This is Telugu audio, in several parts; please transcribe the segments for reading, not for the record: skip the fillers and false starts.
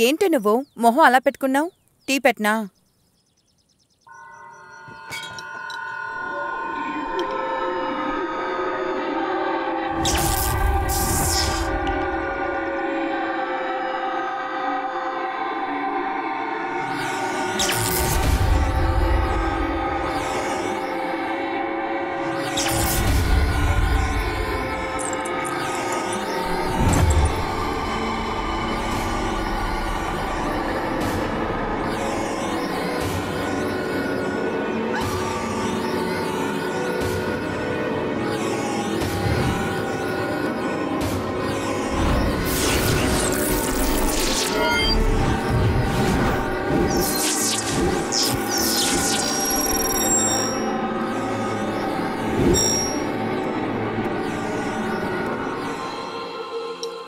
ఏంటి నువ్వు మొహం అలా పెట్టుకున్నావు? టీ పెట్టనా?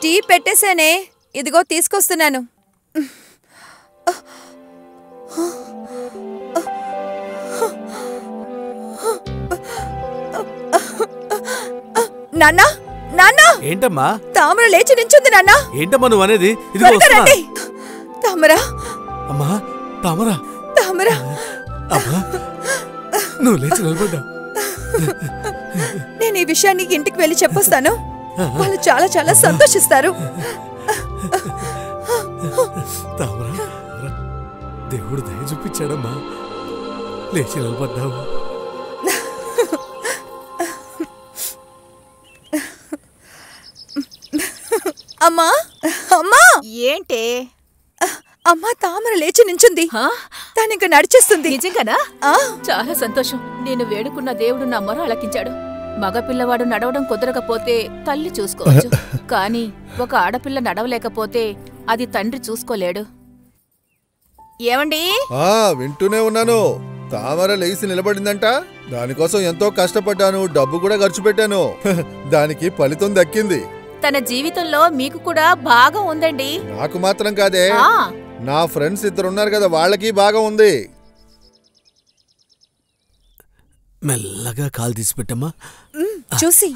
టీ పెట్టేశానే, ఇదిగో తీసుకొస్తున్నాను. నాన్నా, నాన్నా! ఏంటమ్మా? తామర లేచి నించుంది నాన్నా. ఏంటమ్మా నువ్వు అనేది? తామర! అమ్మా తామర! తామర! అమ్మా నువ్వు లేచి నిలబడ్డా. నేను ఈ విషయాన్ని ఇంటికి వెళ్ళి చెప్పొస్తాను. వాళ్ళు చాలా చాలా సంతోషిస్తారు. తామర, దేవుడు దయ చూపించాడమ్మా, లేచి నిలబడ్డావు. అమ్మా, అమ్మా! ఏంటే? అమ్మా తామర లేచి నించుంది. తానింక నడిచేస్తుంది. నిజంగానా? చాలా సంతోషం. నేను వేడుకున్న దేవుడు నా మొర అలకించాడు. మగపిల్లవాడు నడవడం కుదరకపోతే తల్లి చూసుకోవచ్చు, కాని ఒక ఆడపిల్ల నడవలేకపోతే అది తండ్రి చూసుకోలేడు. ఏమండి? వింటూనే ఉన్నాను. తామర లేచి నిలబడిందంట. దానికోసం ఎంతో కష్టపడ్డాను, డబ్బు కూడా ఖర్చు పెట్టాను. దానికి ఫలితం దక్కింది. తన జీవితంలో మీకు కూడా భాగం ఉందండి. నాకు మాత్రం కాదే, నా ఫ్రెండ్స్ ఇద్దరున్నారు కదా, వాళ్ళకి భాగం ఉంది. మెల్లగా కాలు తీసి పెట్టమ్మా. చూసి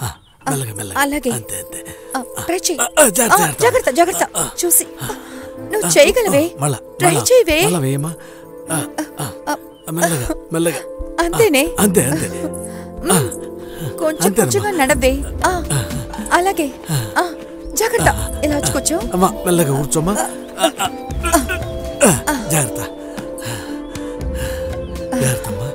అలాగే ట్రై చెయ్యి. జాగ్రత్త జాగ్రత్త. చూసి నువ్వు చేయగలవే. ట్రై చేయవే. అంతేనే. అంతే అంతే. కొంచెం కొంచెంగా నడవే. అలాగే. జాగ్రత్త. ఇలా వచ్చి కూర్చో. మెల్లగా కూర్చోమ్మా. జాగ్రత్త జాగ్రత్తమ్మా.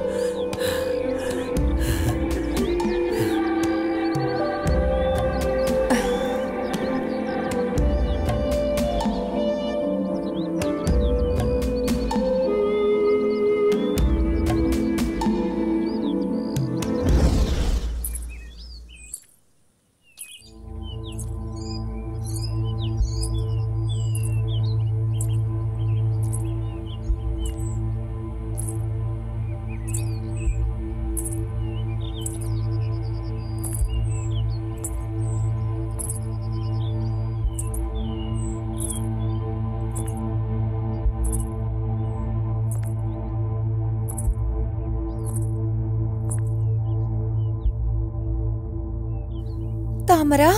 తామరా,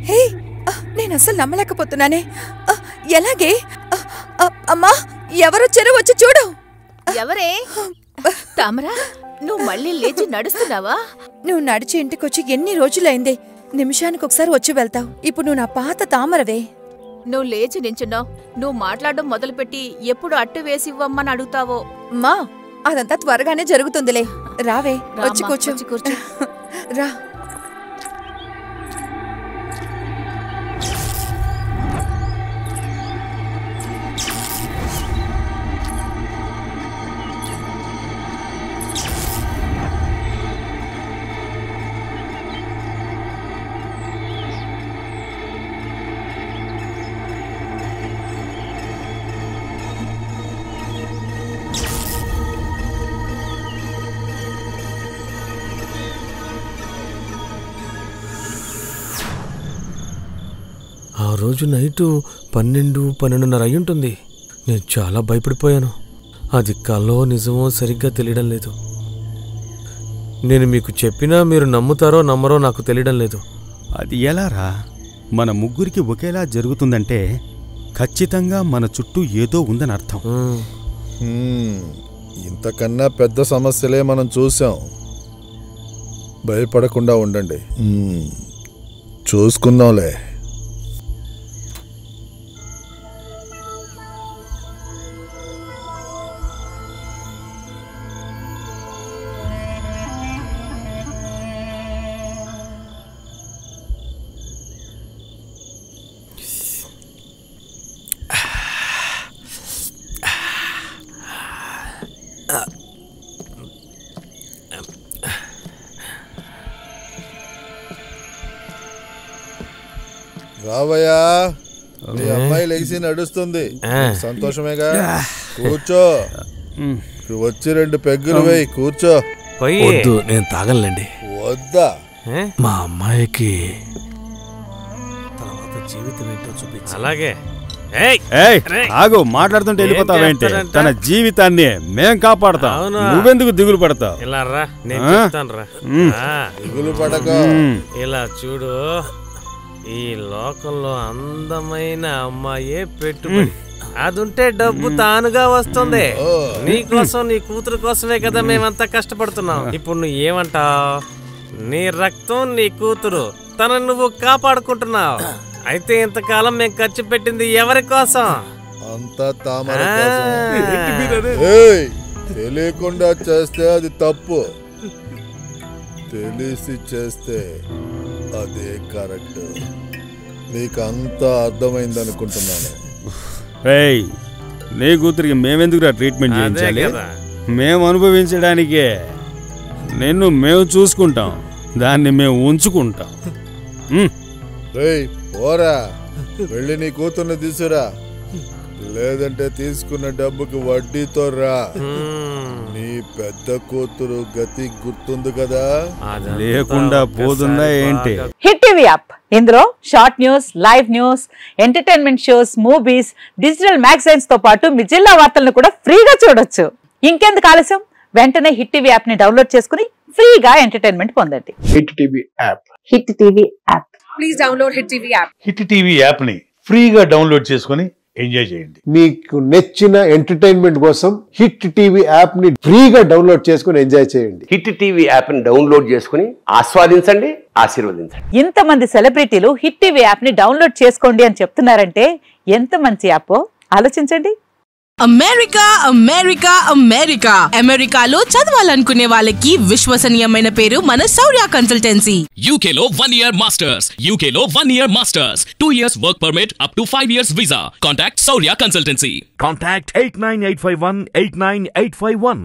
హే, నేను అసలు నమ్మలేకపోతున్నానే. ఎలాగే? అమ్మా, ఎవరొచ్చారో వచ్చి చూడు. ఎవరే? తామరా, నువ్వు మళ్ళీ లేచి నడుస్తున్నావా? నువ్వు నడిచి ఇంటికొచ్చి ఎన్ని రోజులైంది? నిమిషానికి ఒకసారి వచ్చి వెళ్తావు. ఇప్పుడు నువ్వు నా పాత తామరవే. నువ్వు లేచి నించున్నావు. నువ్వు మాట్లాడడం మొదలుపెట్టి ఎప్పుడు అట్టు వేసివ్వమ్మని అడుగుతావో. మా అదంతా త్వరగానే జరుగుతుందిలే. రావే, వచ్చి కూర్చో. కూర్చో. రా. ఆ రోజు నైటు 12-12:30 అయ్యుంటుంది. నేను చాలా భయపడిపోయాను. అది కల్లో నిజమో సరిగ్గా తెలియడం లేదు. నేను మీకు చెప్పినా మీరు నమ్ముతారో నమ్మరో నాకు తెలియడం లేదు. అది ఎలారా? మన ముగ్గురికి ఒకేలా జరుగుతుందంటే ఖచ్చితంగా మన చుట్టూ ఏదో ఉందని అర్థం. ఇంతకన్నా పెద్ద సమస్యలే మనం చూసాం. భయపడకుండా ఉండండి, చూసుకుందాంలే. రావయ్యా, నీ అమ్మాయి లేచి నడుస్తుంది. సంతోషమేగా? కూర్చో. వచ్చి 2 పెగ్గులు వేయి, కూర్చో. వద్దు, నేను తాగలండి. వద్దా? మా అమ్మాయికి తర్వాత జీవితం ఏంటో చూపించు. అలాగే. ఆగు, మాట్లాడుతుంటే వెళ్ళిపోతావేంటి? తన జీవితాన్ని మేం కాపాడతాం, నువ్వెందుకు దిగులు పడతావు? ఇలా రా, నేను చెప్తాను రా. దిగులు పడక. ఇలా చూడు, ఈ లోకంలో అందమైన అమ్మాయే పెట్టుబడి. అదుంటే డబ్బు తానుగా వస్తుంది. నీకోసం, నీ కూతురు కోసమే కదా మేమంతా కష్టపడుతున్నాం. ఇప్పుడు నువ్వు ఏమంటావు? నీ రక్తం, నీ కూతురు, తనను నువ్వు కాపాడుకుంటున్నావు. అయితే ఇంతకాలం మేము ఖర్చు పెట్టింది ఎవరి కోసం? అంతా తామర కోసం. తెలియకుండా చేస్తే అది తప్పు, తెలిసి చేస్తే అదే కరెక్ట్. నీకంతా అర్థమైంది అనుకుంటున్నాను. నీ కూతురికి మేమెందుకురా ట్రీట్మెంట్ చేయించాలి? మేము అనుభవించడానికే. నిన్ను మేము చూసుకుంటాం, దాన్ని మేము ఉంచుకుంటాం. పోరా, వెళ్ళి నీ కూతుర్ని తీసురా, లేదంటే తీసుకున్న డబ్బుకి వడ్డీతో రా. నీ పెద్ద కూతురు గతి గుర్తుంది కదా? లేకుండా పోతుందా ఏంటి? హిట్ టీవీ యాప్, ఇందులో short news, live news, entertainment shows, movies, digital magazines తో పాటు మీ జిల్లా వార్తలను కూడా ఫ్రీగా చూడొచ్చు. ఇంకెందుకు ఆలస్యం? వెంటనే హిట్ టీవీ యాప్ ని డౌన్లోడ్ చేసుకుని ఫ్రీగా ఎంటర్టైన్మెంట్ పొందండి. Hit TV app. Hit TV app. Please download hit TV app. Hit TV app ని ఫ్రీగా డౌన్లోడ్ చేసుకుని ఎంజాయ్ చేయండి. మీకు నచ్చిన ఎంటర్టైన్మెంట్ కోసం హిట్ టీవీ యాప్ ని ఫ్రీగా డౌన్లోడ్ చేసుకుని ఎంజాయ్ చేయండి. హిట్ టీవీ యాప్ ని డౌన్లోడ్ చేసుకుని ఆస్వాదించండి, ఆశీర్వదించండి. ఇంతమంది సెలబ్రిటీలు హిట్ టీవీ యాప్ ని డౌన్లోడ్ చేసుకోండి అని చెప్తున్నారంటే ఎంత మంచి యాప్ ఆలోచించండి. అమెరికా అమెరికా అమెరికా అమెరికాలో చదవాలనుకునే వాళ్ళకి విశ్వసనీయమైన పేరు మన శౌర్య కన్సల్టెన్సీ. UKలో 1 year masters. UKలో 1 year masters. 2 years work permit up to 5 years visa. Contact Saurya Consultancy. Contact 89851 89851.